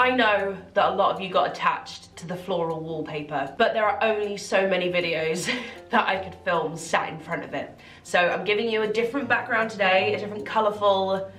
I know that a lot of you got attached to the floral wallpaper, but there are only so many videos that I could film sat in front of it. So I'm giving you a different background today, a different colourful,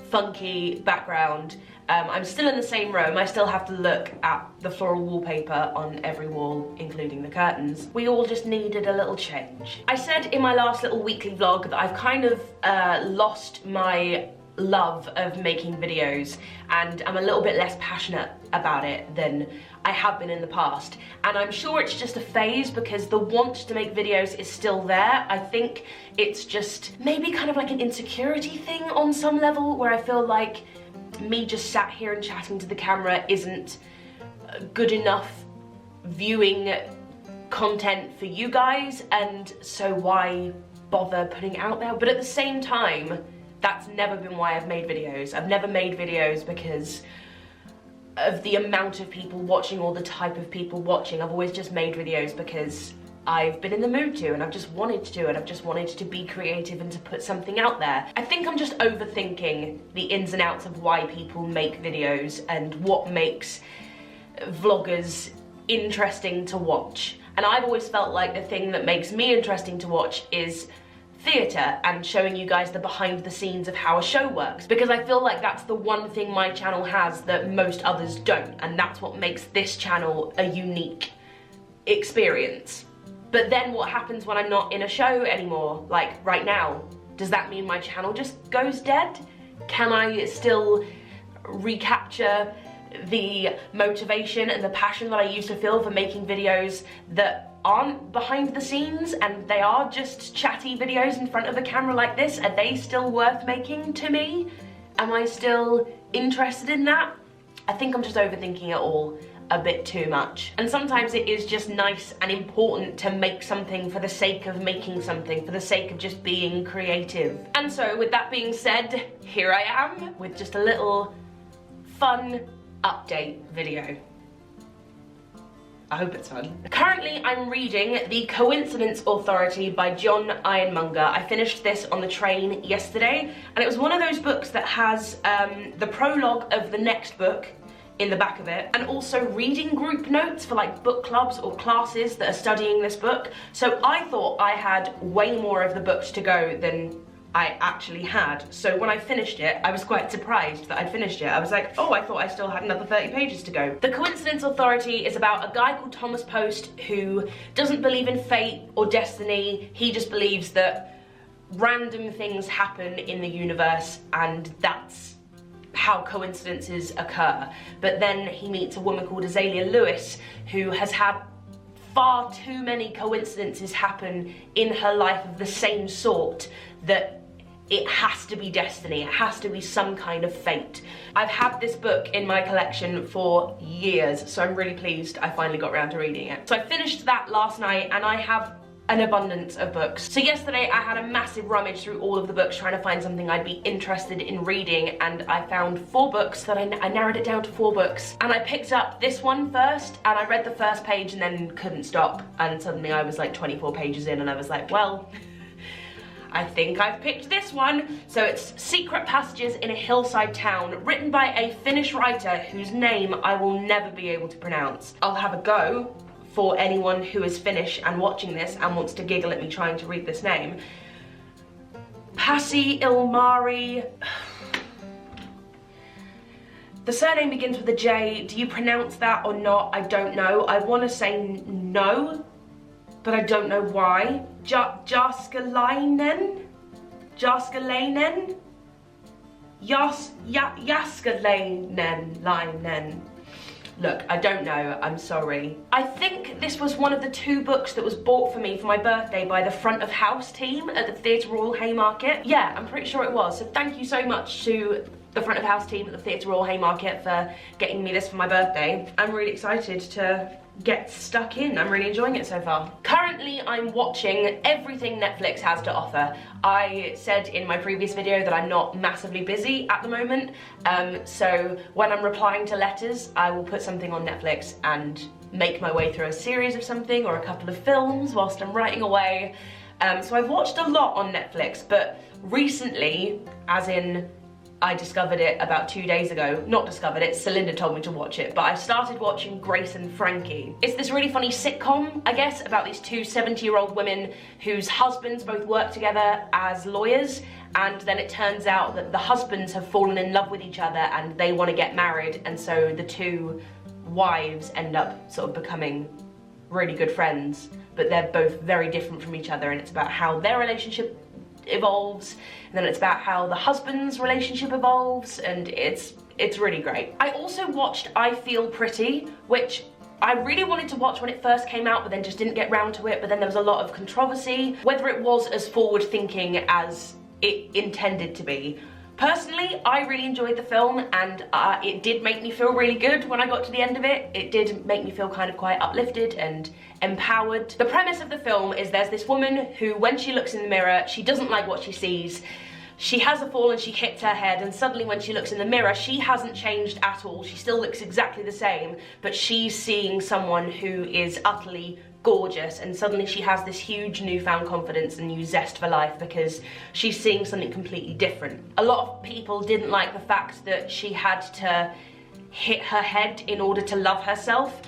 funky background. I'm still in the same room. I still have to look at the floral wallpaper on every wall, including the curtains. We all just needed a little change. I said in my last little weekly vlog that I've kind of lost my love of making videos, and I'm a little bit less passionate about it than I have been in the past. And I'm sure it's just a phase, because the want to make videos is still there. I think it's just maybe kind of like an insecurity thing on some level, where I feel like me just sat here and chatting to the camera isn't good enough viewing content for you guys, and so why bother putting it out there? But at the same time, that's never been why I've made videos. I've never made videos because of the amount of people watching or the type of people watching. I've always just made videos because I've been in the mood to, and I've just wanted to do it. I've just wanted to be creative and to put something out there. I think I'm just overthinking the ins and outs of why people make videos and what makes vloggers interesting to watch. And I've always felt like the thing that makes me interesting to watch is theatre and showing you guys the behind the scenes of how a show works, because I feel like that's the one thing my channel has that most others don't, and that's what makes this channel a unique experience. But then what happens when I'm not in a show anymore, like right now? Does that mean my channel just goes dead? Can I still recapture the motivation and the passion that I used to feel for making videos that aren't behind the scenes and they are just chatty videos in front of a camera like this? Are they still worth making to me? Am I still interested in that? I think I'm just overthinking it all a bit too much. And sometimes it is just nice and important to make something for the sake of making something, for the sake of just being creative. And so with that being said, here I am with just a little fun update video. I hope it's fun. Currently I'm reading The Coincidence Authority by John Ironmonger. I finished this on the train yesterday, and it was one of those books that has the prologue of the next book in the back of it, and also reading group notes for like book clubs or classes that are studying this book. So I thought I had way more of the books to go than I actually had. So when I finished it, I was quite surprised that I'd finished it. I was like, oh, I thought I still had another 30 pages to go. The Coincidence Authority is about a guy called Thomas Post who doesn't believe in fate or destiny. He just believes that random things happen in the universe, and that's how coincidences occur. But then he meets a woman called Azalea Lewis, who has had far too many coincidences happen in her life of the same sort that it has to be destiny, it has to be some kind of fate. I've had this book in my collection for years, so I'm really pleased I finally got around to reading it. So I finished that last night, and I have an abundance of books. So yesterday I had a massive rummage through all of the books trying to find something I'd be interested in reading, and I found 4 books that I narrowed it down to 4 books. And I picked up this one first, and I read the first page and then couldn't stop, and suddenly I was like 24 pages in, and I was like, well, I think I've picked this one. So it's Secret Passages in a Hillside Town, written by a Finnish writer whose name I will never be able to pronounce. I'll have a go for anyone who is Finnish and watching this and wants to giggle at me trying to read this name. Pasi Ilmari. The surname begins with a J. Do you pronounce that or not? I don't know. I want to say no, but I don't know why. Jaskalainen? Jaskalainen? Jaskalainen. Look, I don't know, I'm sorry. I think this was one of the 2 books that was bought for me for my birthday by the front of house team at the Theatre Royal Haymarket. Yeah, I'm pretty sure it was. So thank you so much to the front of house team at the Theatre Royal Haymarket for getting me this for my birthday. I'm really excited to get stuck in. I'm really enjoying it so far. Currently, I'm watching everything Netflix has to offer. I said in my previous video that I'm not massively busy at the moment, so when I'm replying to letters, I will put something on Netflix and make my way through a series of something or a couple of films whilst I'm writing away. So I've watched a lot on Netflix, but recently, as in I discovered it about 2 days ago. Not discovered it, Celinda told me to watch it, but I started watching Grace and Frankie. It's this really funny sitcom, I guess, about these two 70-year-old women whose husbands both work together as lawyers, and then it turns out that the husbands have fallen in love with each other and they want to get married, and so the two wives end up sort of becoming really good friends, but they're both very different from each other, and it's about how their relationship evolves, and then it's about how the husband's relationship evolves, and it's really great. I also watched I Feel Pretty, which I really wanted to watch when it first came out, but then just didn't get round to it, but then there was a lot of controversy, whether it was as forward-thinking as it intended to be. Personally, I really enjoyed the film, and it did make me feel really good when I got to the end of it. It did make me feel kind of quite uplifted and empowered. The premise of the film is there's this woman who, when she looks in the mirror, she doesn't like what she sees. She has a fall and she hits her head, and suddenly when she looks in the mirror, she hasn't changed at all. She still looks exactly the same, but she's seeing someone who is utterly gorgeous, and suddenly she has this huge newfound confidence and new zest for life because she's seeing something completely different. A lot of people didn't like the fact that she had to hit her head in order to love herself,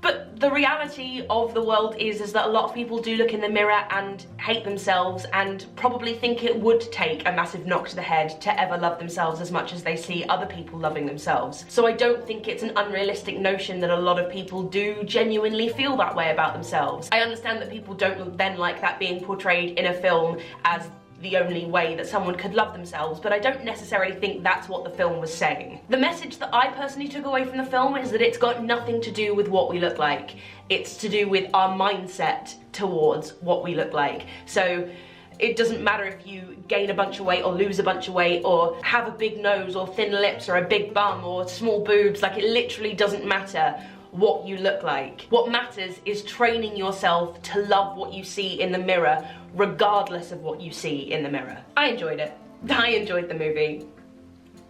but the reality of the world is that a lot of people do look in the mirror and hate themselves and probably think it would take a massive knock to the head to ever love themselves as much as they see other people loving themselves. So I don't think it's an unrealistic notion that a lot of people do genuinely feel that way about themselves. I understand that people don't then like that being portrayed in a film as the only way that someone could love themselves, but I don't necessarily think that's what the film was saying. The message that I personally took away from the film is that it's got nothing to do with what we look like. It's to do with our mindset towards what we look like. So it doesn't matter if you gain a bunch of weight or lose a bunch of weight or have a big nose or thin lips or a big bum or small boobs. Like, it literally doesn't matter what you look like. What matters is training yourself to love what you see in the mirror, regardless of what you see in the mirror. I enjoyed it. I enjoyed the movie.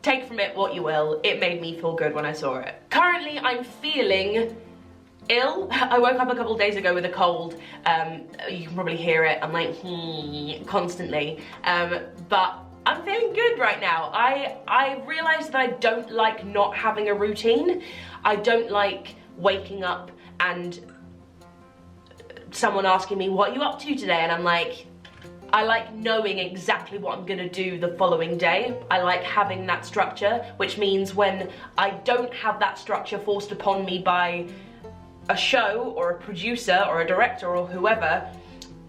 Take from it what you will. It made me feel good when I saw it. Currently, I'm feeling ill. I woke up a couple days ago with a cold. You can probably hear it. I'm like, constantly. But I'm feeling good right now. I realized that I don't like not having a routine. I don't like waking up and someone asking me, what are you up to today? And I'm like, I like knowing exactly what I'm gonna do the following day. I like having that structure, which means when I don't have that structure forced upon me by a show or a producer or a director or whoever,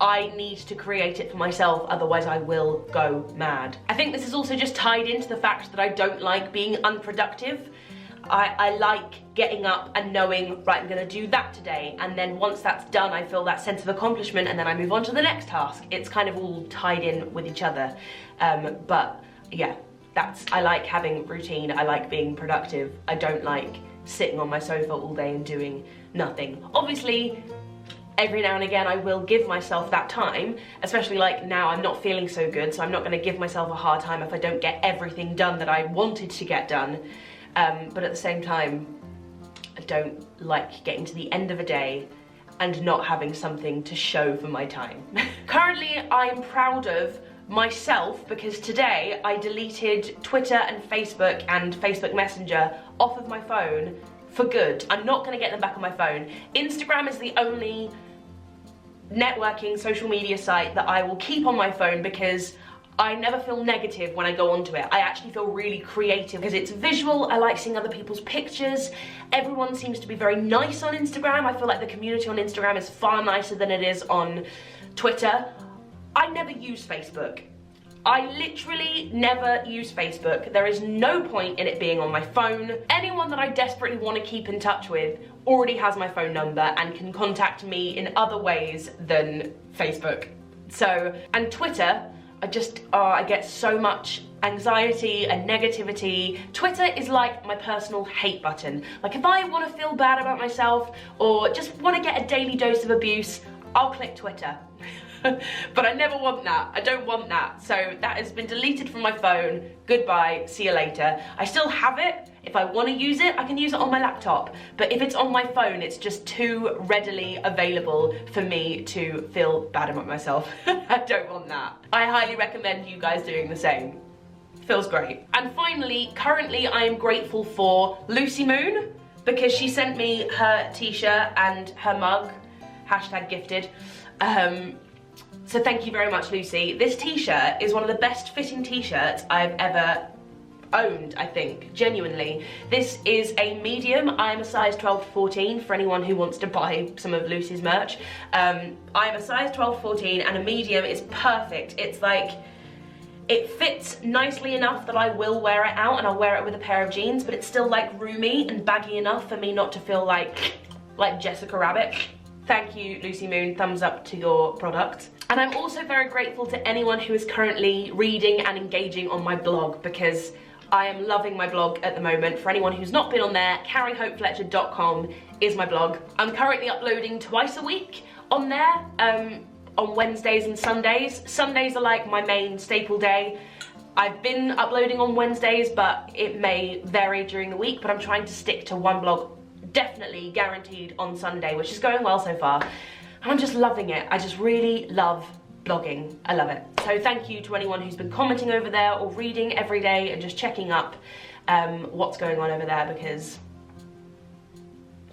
I need to create it for myself, otherwise I will go mad. I think this is also just tied into the fact that I don't like being unproductive. I like getting up and knowing, right, I'm gonna do that today, and then once that's done, I feel that sense of accomplishment, and then I move on to the next task. It's kind of all tied in with each other. But yeah, I like having routine, I like being productive. I don't like sitting on my sofa all day and doing nothing. Obviously, every now and again I will give myself that time, especially like now I'm not feeling so good, so I'm not gonna give myself a hard time if I don't get everything done that I wanted to get done. But at the same time, I don't like getting to the end of a day and not having something to show for my time. Currently, I'm proud of myself because today I deleted Twitter and Facebook Messenger off of my phone for good. I'm not gonna get them back on my phone. Instagram is the only networking social media site that I will keep on my phone because I never feel negative when I go onto it. I actually feel really creative because it's visual. I like seeing other people's pictures. Everyone seems to be very nice on Instagram. I feel like the community on Instagram is far nicer than it is on Twitter. I never use Facebook. I literally never use Facebook. There is no point in it being on my phone. Anyone that I desperately want to keep in touch with already has my phone number and can contact me in other ways than Facebook. So, and Twitter, I get so much anxiety and negativity. Twitter is like my personal hate button. Like, if I want to feel bad about myself or just want to get a daily dose of abuse, I'll click Twitter. But I never want that. I don't want that. So that has been deleted from my phone. Goodbye, see you later. I still have it. If I want to use it, I can use it on my laptop. But if it's on my phone, it's just too readily available for me to feel bad about myself. I don't want that. I highly recommend you guys doing the same. feels great. And finally, currently I am grateful for Lucy Moon, because she sent me her t-shirt and her mug, #gifted. So thank you very much, Lucy. This t-shirt is one of the best fitting t-shirts I've ever owned, I think, genuinely. This is a medium. I'm a size 12 to 14 for anyone who wants to buy some of Lucy's merch. I'm a size 12 to 14 and a medium is perfect. It's like, it fits nicely enough that I will wear it out and I'll wear it with a pair of jeans, but it's still like roomy and baggy enough for me not to feel like Jessica Rabbit. Thank you, Lucy Moon, thumbs up to your product. And I'm also very grateful to anyone who is currently reading and engaging on my blog, because I am loving my blog at the moment. For anyone who's not been on there, carriehopefletcher.com is my blog. I'm currently uploading twice a week on there, on Wednesdays and Sundays. Sundays are like my main staple day. I've been uploading on Wednesdays, but it may vary during the week, but I'm trying to stick to one blog, definitely guaranteed on Sunday, which is going well so far. And I'm just loving it. I just really love blogging. I love it. So thank you to anyone who's been commenting over there or reading every day and just checking up what's going on over there, because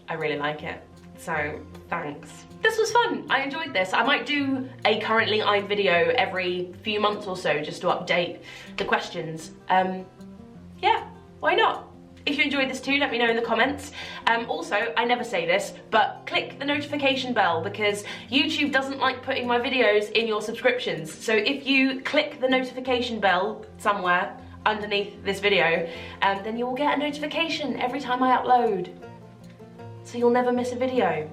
I really like it. So thanks. This was fun. I enjoyed this. I might do a currently eyed video every few months or so just to update the questions. Yeah, why not? If you enjoyed this too, let me know in the comments. Also, I never say this, but click the notification bell, because YouTube doesn't like putting my videos in your subscriptions. So if you click the notification bell somewhere underneath this video, then you will get a notification every time I upload. So you'll never miss a video.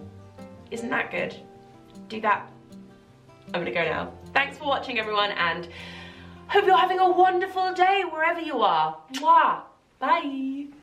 Isn't that good? Do that. I'm gonna go now. Thanks for watching, everyone, and hope you're having a wonderful day wherever you are. Mwah! Bye!